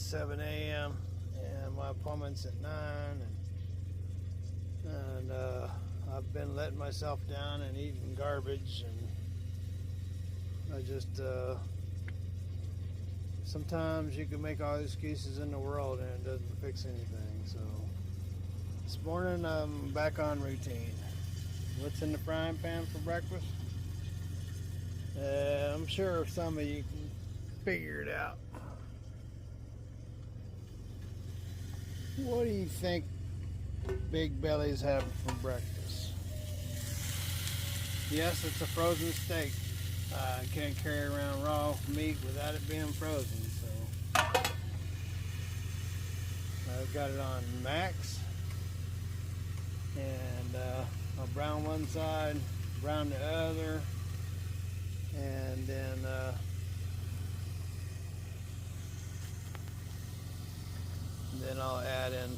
7 a.m. and my appointment's at 9, and I've been letting myself down and eating garbage, and I just sometimes you can make all the excuses in the world and it doesn't fix anything. So this morning I'm back on routine. What's in the frying pan for breakfast? I'm sure some of you can figure it out. What do you think big bellies have for breakfast? Yes, it's a frozen steak. I can't carry around raw meat without it being frozen, so I've got it on max, and I'll brown one side, brown the other, and then I'll add in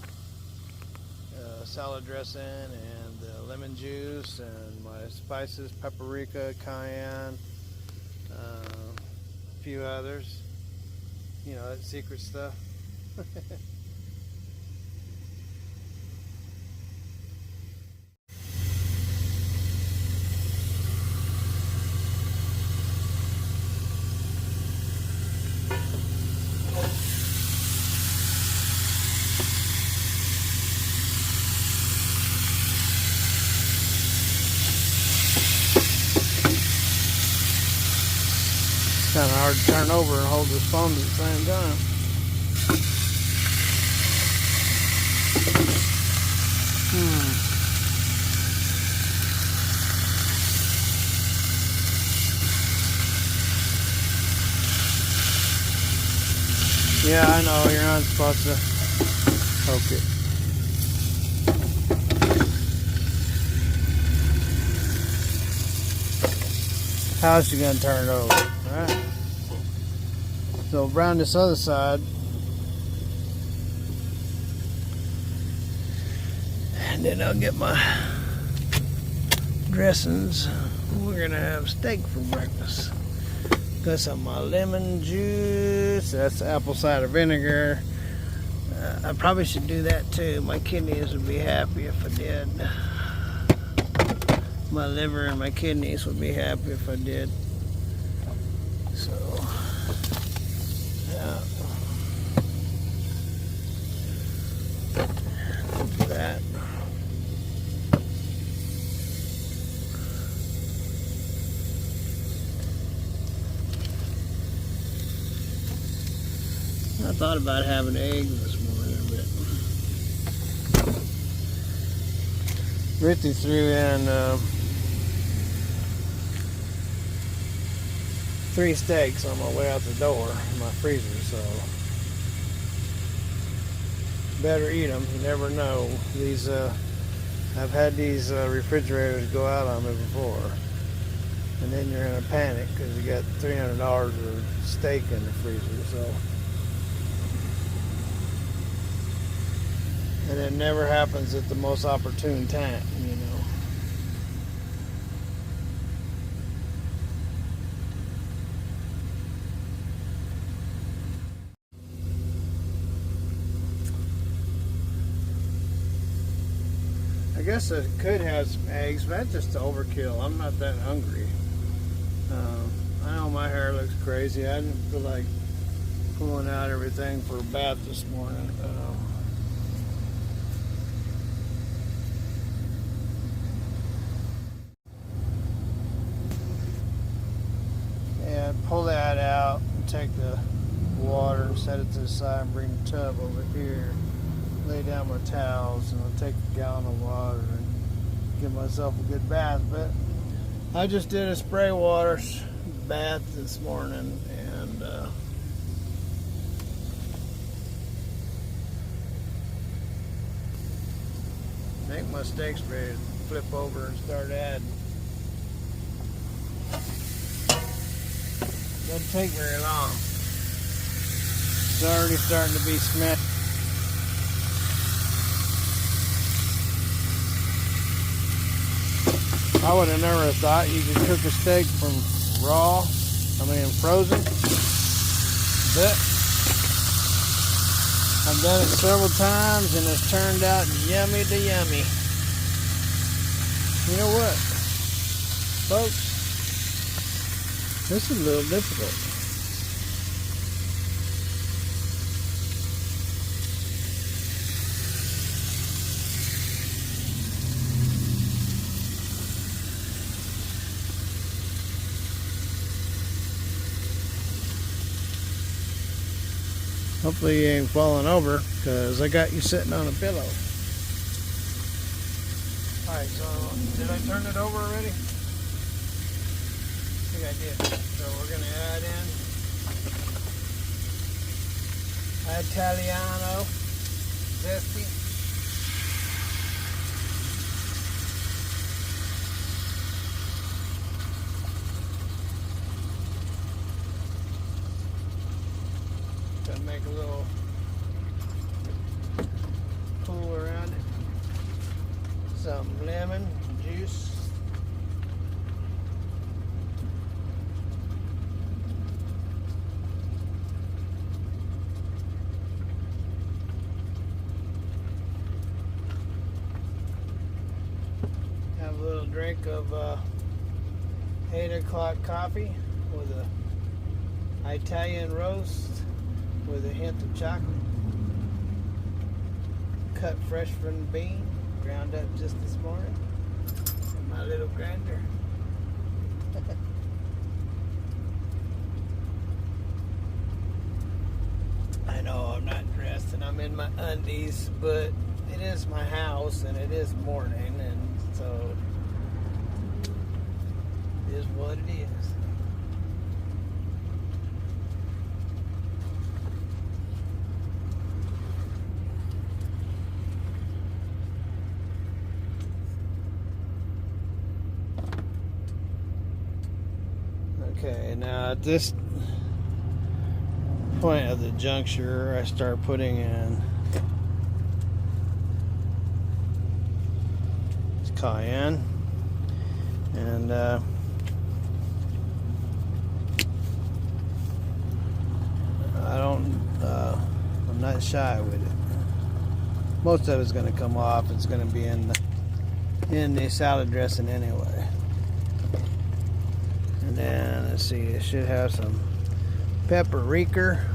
salad dressing and lemon juice and my spices, paprika, cayenne, a few others, you know, that secret stuff. Kind of hard to turn over and hold this phone at the same time. Yeah, I know, you're not supposed to poke it. How's she gonna turn it over? Alright. So brown this other side. And then I'll get my dressings. We're gonna have steak for breakfast. Got some of my lemon juice. That's apple cider vinegar. I probably should do that too. My kidneys would be happy if I did. My liver and my kidneys would be happy if I did. So, yeah. Do that. I thought about having eggs this morning, but Rithy threw in 3 steaks on my way out the door in my freezer, so better eat them. You never know. These I've had these refrigerators go out on me before, and then you're in a panic because you got $300 of steak in the freezer. So, and it never happens at the most opportune time, you know. I guess I could have some eggs, but that's just overkill. I'm not that hungry. I know my hair looks crazy. I didn't feel like pulling out everything for a bath this morning. And pull that out and take the water and set it to the side and bring the tub over here. Lay down my towels and I'll take a gallon of water and give myself a good bath. But I just did a spray water bath this morning, and I think my steak's ready to flip over and start adding. Doesn't take very long. It's already starting to be smashed. I would have never thought you could cook a steak from frozen. But I've done it several times and it's turned out yummy to yummy. You know what, folks? This is a little difficult. Hopefully you ain't falling over, because I got you sitting on a pillow. Alright, so did I turn it over already? I think I did. So we're going to add in Italiano zesty. To make a little pool around it. Some lemon juice. Have a little drink of 8 o'clock coffee with a Italian roast with a hint of chocolate. Cut fresh from the bean, ground up just this morning in my little grinder. I know I'm not dressed and I'm in my undies, but it is my house and it is morning, and so it is what it is. Okay, now at this point of the juncture, I start putting in cayenne, and I'm not shy with it. Most of it's going to come off. It's going to be in the salad dressing anyway. And then let's see, it should have some paprika.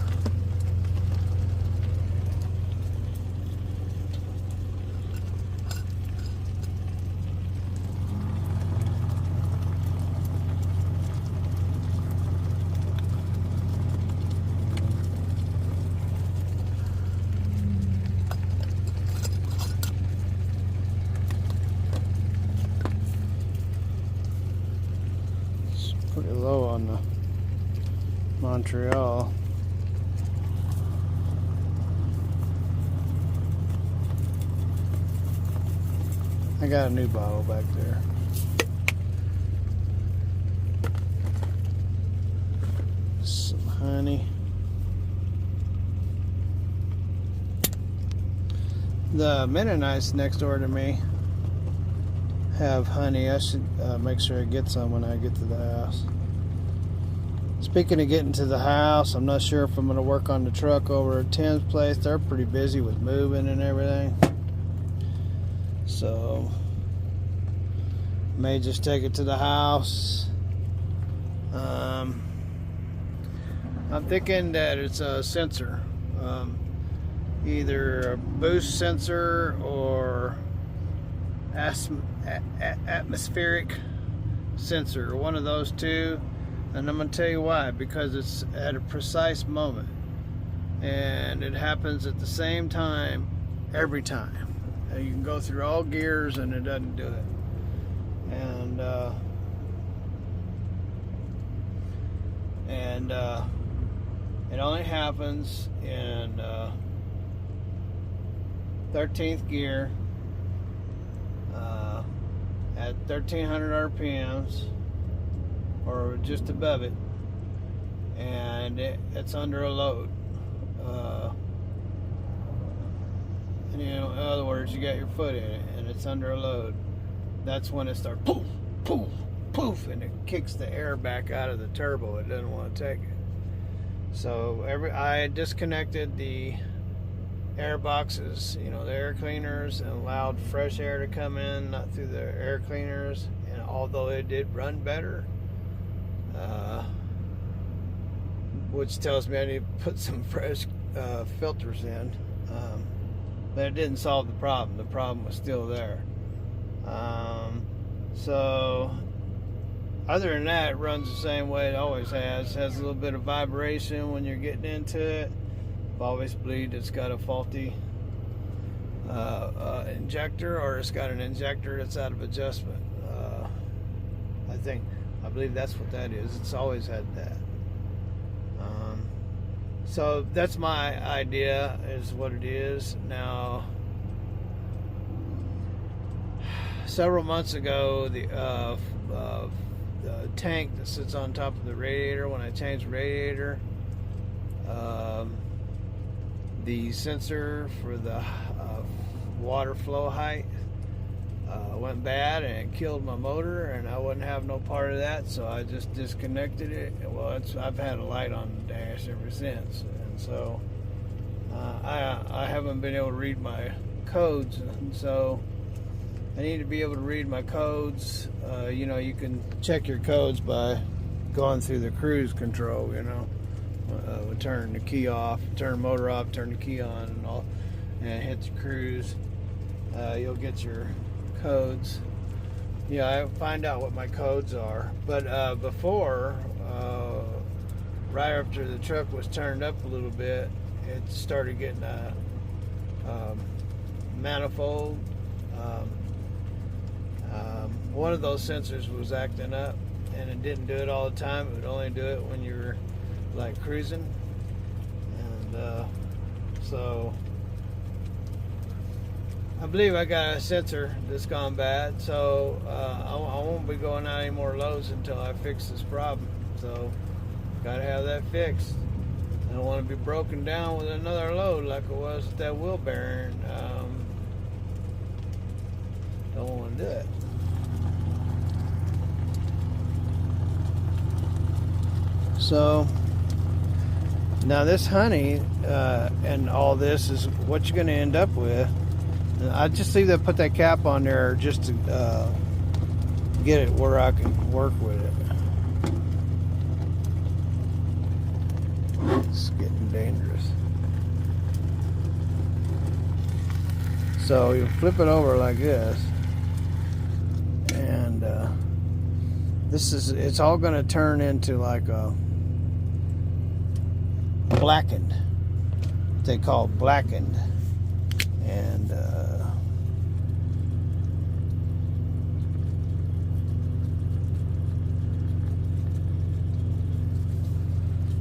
Pretty low on the Montreal. I got a new bottle back there. Some honey. The Mennonites next door to me have honey. I should make sure I get some when I get to the house. Speaking of getting to the house, I'm not sure if I'm going to work on the truck over at Tim's place. They're pretty busy with moving and everything. So, may just take it to the house. I'm thinking that it's a sensor. Either a boost sensor or atmospheric sensor, one of those two. And I'm going to tell you why. Because it's at a precise moment, and it happens at the same time every time. You can go through all gears and it doesn't do it. And it only happens in 13th gear at 1300 RPMs or just above it, and it's under a load. And, you know, in other words, you got your foot in it and it's under a load. That's when it starts poof, poof, poof, and it kicks the air back out of the turbo. It doesn't want to take it. So I disconnected the air boxes, you know, the air cleaners, and allowed fresh air to come in, not through the air cleaners. And although it did run better, which tells me I need to put some fresh filters in, but it didn't solve the problem. The problem was still there. So other than that, it runs the same way it always has. It has a little bit of vibration when you're getting into it. I've always believed it's got a faulty injector, or it's got an injector that's out of adjustment. I believe that's what that is. It's always had that. So that's my idea, is what it is. Now, several months ago, the tank that sits on top of the radiator, when I changed the radiator, the sensor for the water flow height went bad, and it killed my motor, and I wouldn't have no part of that, so I just disconnected it. Well, I've had a light on the dash ever since, and so I haven't been able to read my codes, and so I need to be able to read my codes. You know, you can check your codes by going through the cruise control, you know. Turn the key off, turn the motor off, turn the key on, and all, and hit the cruise. You'll get your codes. Yeah, I find out what my codes are. But before, right after the truck was turned up a little bit, it started getting a manifold. One of those sensors was acting up, and it didn't do it all the time. It would only do it when you were like cruising, and so I believe I got a sensor that's gone bad, so I won't be going out any more loads until I fix this problem. So gotta have that fixed. I don't want to be broken down with another load like it was with that wheel bearing. Don't want to do it. So now this honey and all this is what you're going to end up with. I just leave that, put that cap on there just to get it where I can work with it. It's getting dangerous. So you flip it over like this, and it's all going to turn into like a blackened, they call it blackened, and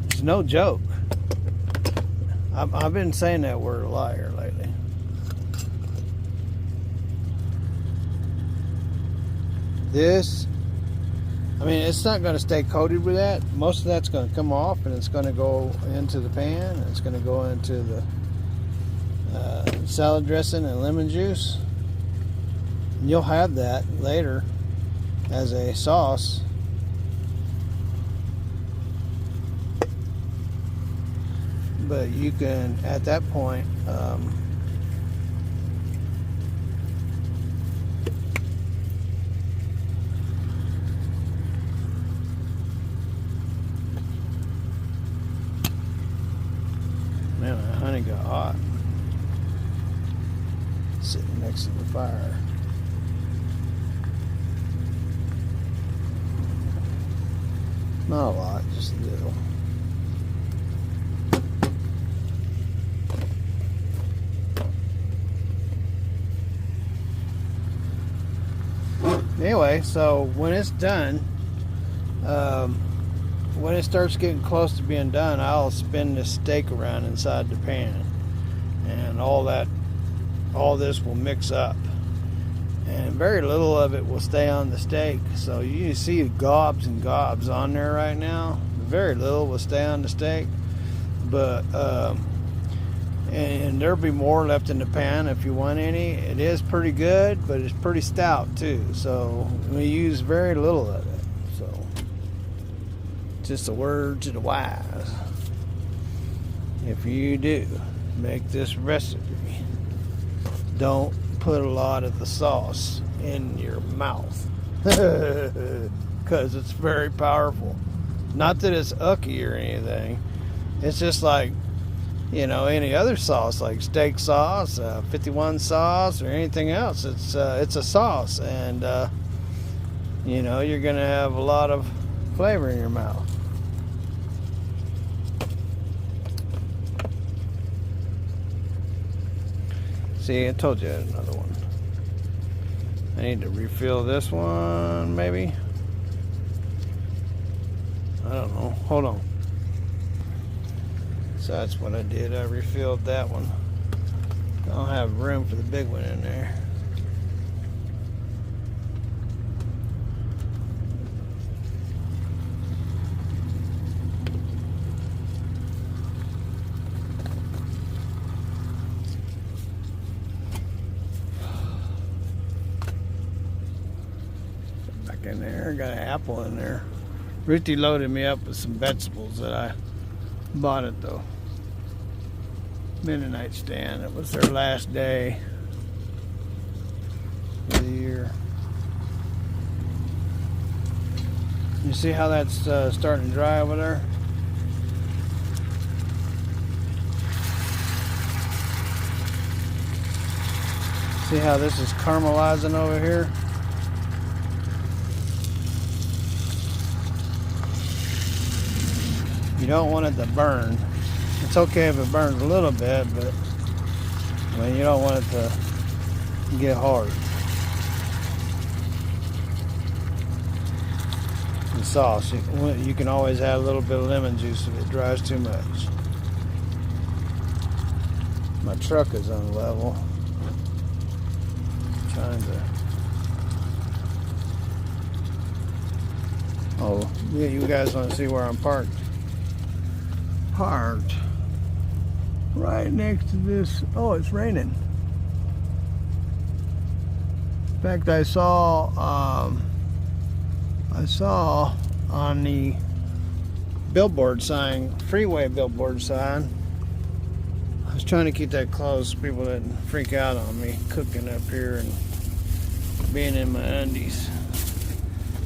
it's no joke. I've been saying that word a lot here lately. This, I mean, it's not going to stay coated with that. Most of that's going to come off, and it's going to go into the pan, and it's going to go into the salad dressing and lemon juice. And you'll have that later as a sauce. But you can, at that point, man, the honey got hot. Sitting next to the fire. Not a lot, just a little. Anyway, so when it's done, when it starts getting close to being done, I'll spin this steak around inside the pan, and all this will mix up, and very little of it will stay on the steak. So you see gobs and gobs on there right now. Very little will stay on the steak, but and there'll be more left in the pan if you want any. It is pretty good, but it's pretty stout too, so we use very little of it. So just a word to the wise, if you do. make this recipe. Don't put a lot of the sauce in your mouth because it's very powerful. Not that it's ucky or anything. It's just like, you know, any other sauce, like steak sauce, 51 sauce, or anything else. It's a sauce, and you know, you're gonna have a lot of flavor in your mouth. See, I told you I had another one. I need to refill this one, maybe. I don't know. Hold on. So that's what I did. I refilled that one. I don't have room for the big one in there. Back in there. Got an apple in there. Ruthie loaded me up with some vegetables that I bought at the Mennonite stand. It was their last day of the year. You see how that's starting to dry over there? See how this is caramelizing over here? You don't want it to burn. It's okay if it burns a little bit, but I mean, you don't want it to get hard. The sauce, you can always add a little bit of lemon juice if it dries too much. My truck is on level. I'm trying to. Oh, yeah, you guys want to see where I'm parked? Parked right next to this. Oh, it's raining. In fact, I saw on the billboard sign, freeway billboard sign. I was trying to keep that close so people didn't freak out on me cooking up here and being in my undies.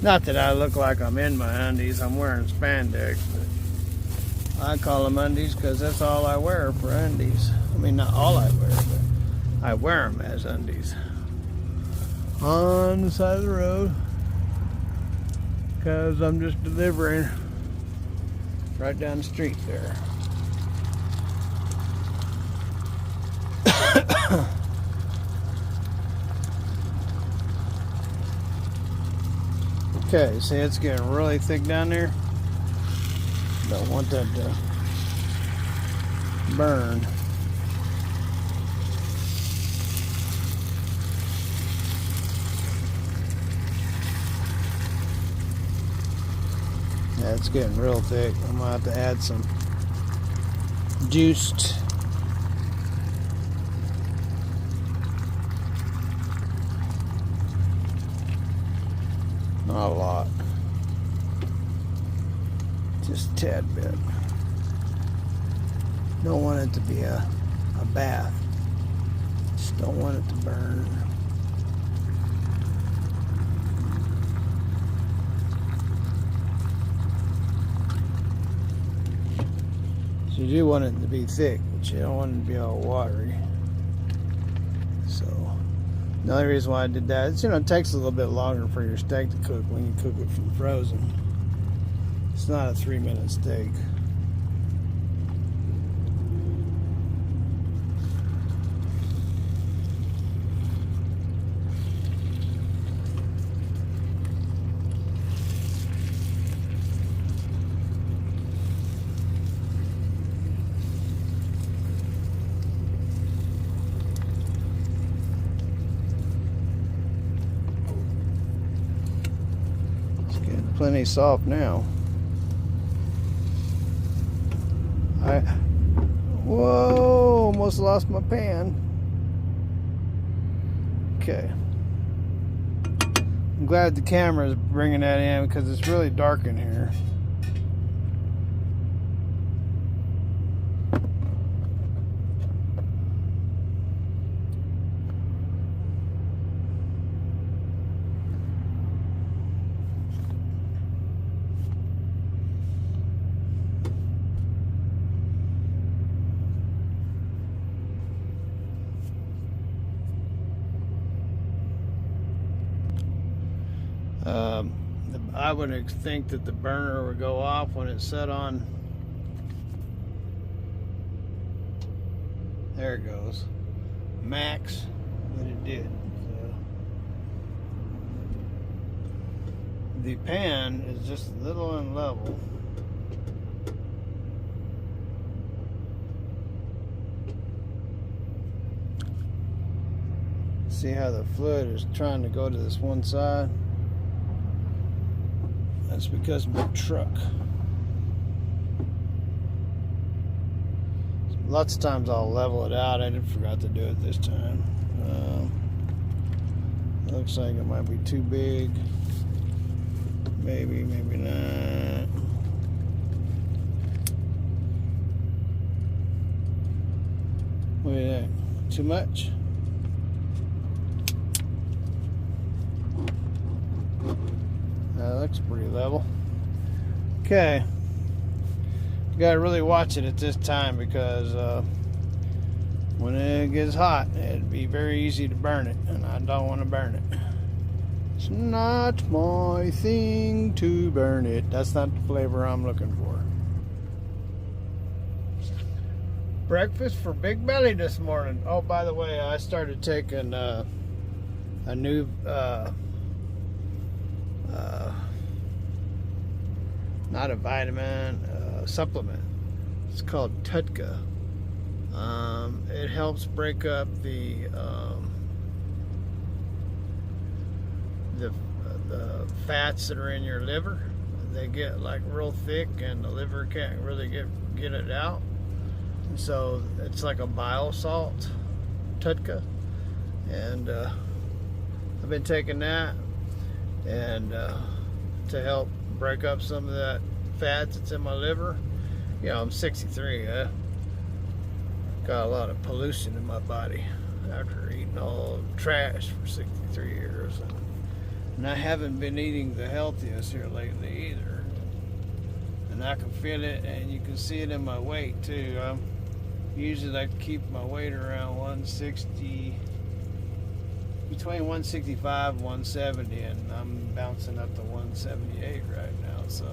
Not that I look like I'm in my undies. I'm wearing spandex, but I call them undies because that's all I wear for undies. I mean, not all I wear, but I wear them as undies. On the side of the road because I'm just delivering right down the street there. Okay, see, it's getting really thick down there. Don't want that to burn. Yeah, it's getting real thick. I'm gonna have to add some juiced not a lot. Just a tad bit. Don't want it to be a bath. Just don't want it to burn. So you do want it to be thick, but you don't want it to be all watery. So the only reason why I did that is, you know, it takes a little bit longer for your steak to cook when you cook it from frozen. It's not a 3-minute steak. It's getting plenty soft now. Whoa, almost lost my pan. Okay. I'm glad the camera is bringing that in because it's really dark in here. I would think that the burner would go off when it's set on. There it goes. Max, but it did. So the pan is just a little unlevel. See how the fluid is trying to go to this one side? That's because of my truck. Lots of times I'll level it out. I forgot to do it this time. Looks like it might be too big. Maybe, maybe not. What do you think? Too much? That looks pretty level. Okay. You gotta really watch it at this time because when it gets hot, it'd be very easy to burn it, and I don't want to burn it. It's not my thing to burn it. That's not the flavor I'm looking for. Breakfast for Big Belly this morning. Oh, by the way, I started taking a new not a vitamin, supplement. It's called Tutka. It helps break up the fats that are in your liver. They get like real thick, and the liver can't really get it out. So it's like a bile salt, Tutka, and I've been taking that, and to help break up some of that fat that's in my liver. You know, I'm 63. Got a lot of pollution in my body after eating all trash for 63 years. And I haven't been eating the healthiest here lately either. And I can feel it, and you can see it in my weight too. Usually like to keep my weight around 160, between 165 and 170, and I'm bouncing up to 178 right now. So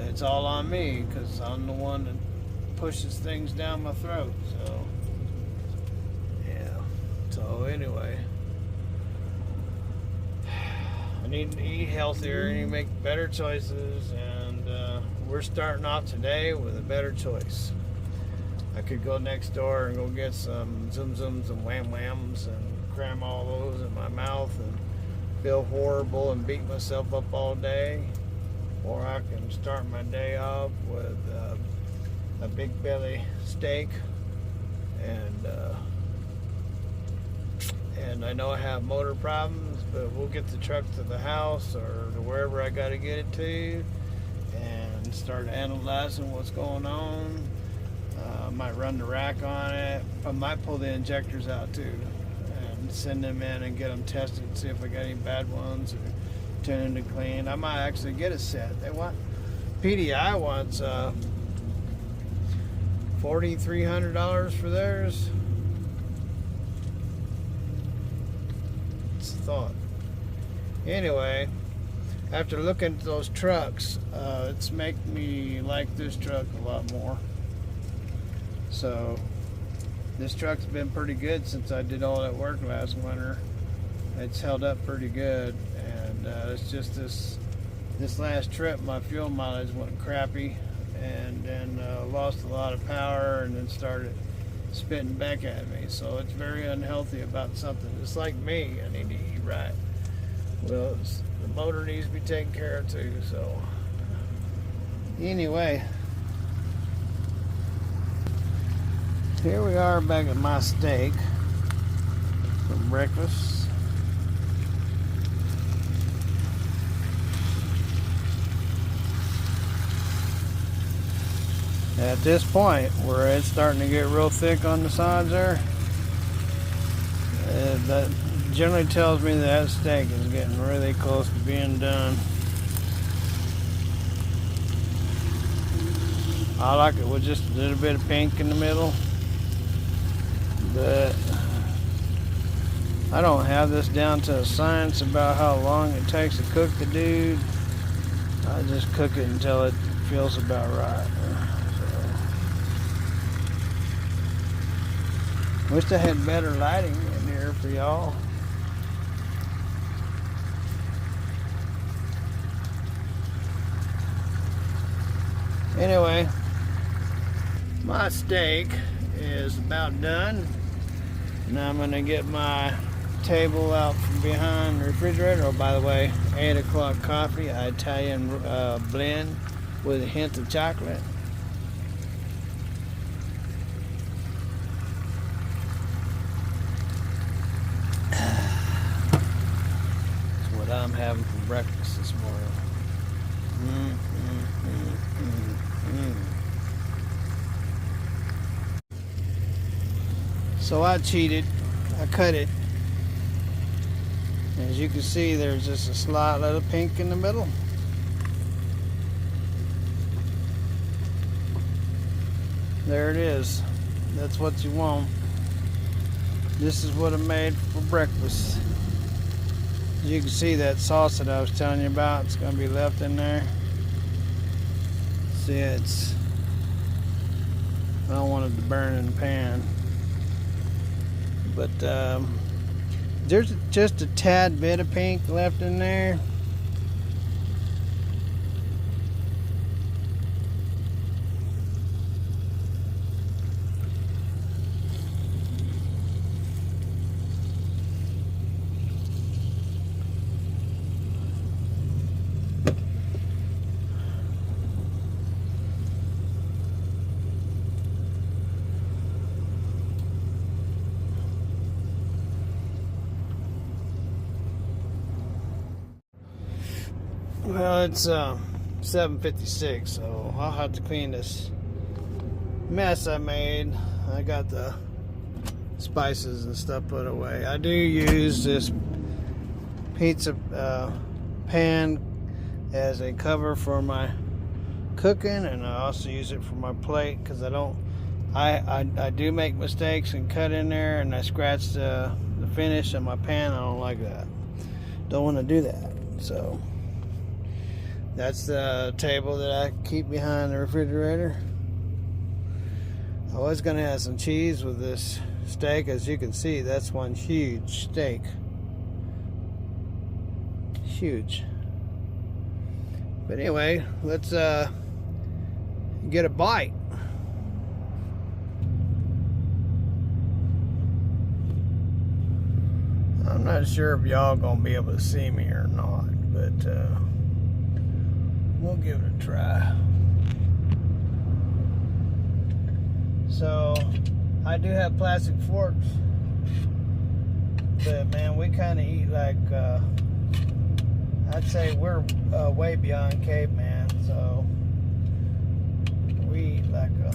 it's all on me because I'm the one that pushes things down my throat. So yeah. So anyway, I need to eat healthier. I need to make better choices, and we're starting off today with a better choice. I could go next door and go get some Zum Zums and Wham Whams and cram all those in my mouth and feel horrible and beat myself up all day. Or I can start my day off with a Big Belly steak, and I know I have motor problems, but we'll get the truck to the house or to wherever I got to get it to, and start analyzing what's going on. I might run the rack on it. I might pull the injectors out too and send them in and get them tested and see if I got any bad ones or turn into clean. I might actually get a set. They want PDI wants $4,300 for theirs. It's a thought. Anyway, after looking at those trucks, it's making me like this truck a lot more. So this truck's been pretty good since I did all that work last winter. It's held up pretty good, and it's just this last trip my fuel mileage went crappy, and then lost a lot of power, and then started spitting back at me. So it's very unhealthy about something. It's like me, I need to eat right. Well, the motor needs to be taken care of too. So anyway, here we are back at my steak for breakfast. At this point, where it's starting to get real thick on the sides there, that generally tells me that steak is getting really close to being done. I like it with just a little bit of pink in the middle, but I don't have this down to a science about how long it takes to cook the dude. I just cook it until it feels about right. So, wish I had better lighting in here for y'all. Anyway, my steak is about done. Now I'm gonna get my table out from behind the refrigerator. Oh, by the way, 8 o'clock coffee, Italian blend with a hint of chocolate. That's what I'm having for breakfast this morning. So I cheated. I cut it. As you can see, there's just a slight little pink in the middle. There it is. That's what you want. This is what I made for breakfast. As you can see, that sauce that I was telling you about, it's going to be left in there. See, I don't want it to burn in the pan. But there's just a tad bit of pink left in there. Well, it's 7:56, so I'll have to clean this mess I made. I got the spices and stuff put away. I do use this pizza pan as a cover for my cooking, and I also use it for my plate because I do make mistakes and cut in there, and I scratch the finish on my pan. I don't like that. Don't want to do that. So that's the table that I keep behind the refrigerator. I was going to have some cheese with this steak. As you can see, that's one huge steak. Huge. But anyway, let's get a bite. I'm not sure if y'all gonna be able to see me or not, but we'll give it a try. So I do have plastic forks, but man, we kind of eat like I'd say we're way beyond caveman. So we eat like a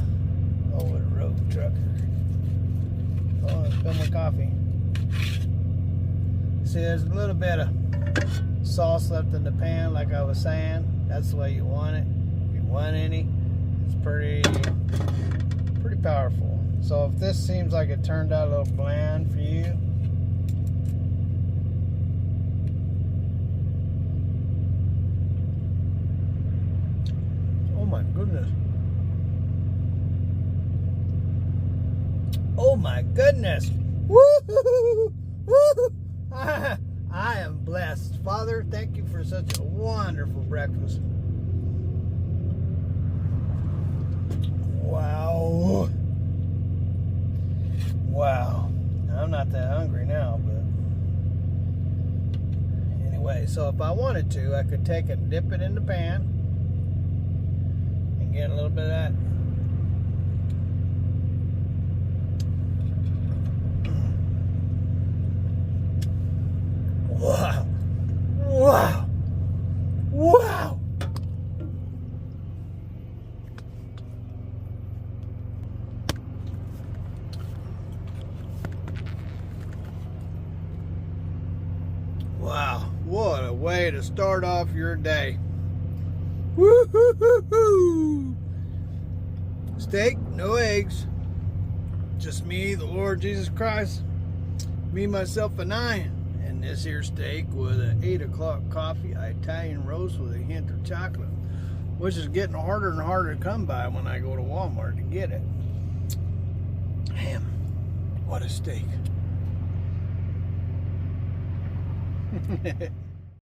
over-the-road trucker. Oh, I spilled my coffee. See, there's a little bit of sauce left in the pan, like I was saying. That's the way you want it. If you want any, it's pretty powerful. So if this seems like it turned out a little bland for you, oh my goodness. Oh my goodness. Woo-hoo-hoo-hoo. Woo-hoo. I am blessed. Father, thank you for such a wonderful breakfast. Wow. Wow. I'm not that hungry now, but anyway, so if I wanted to, I could take it and dip it in the pan and get a little bit of that. Wow. Wow. Wow. Wow. What a way to start off your day. Woo-hoo-hoo-hoo. Steak, no eggs. Just me, the Lord Jesus Christ, Me, myself, and I. And this here steak with an 8 o'clock coffee, Italian roast with a hint of chocolate, which is getting harder and harder to come by when I go to Walmart to get it. Damn, what a steak.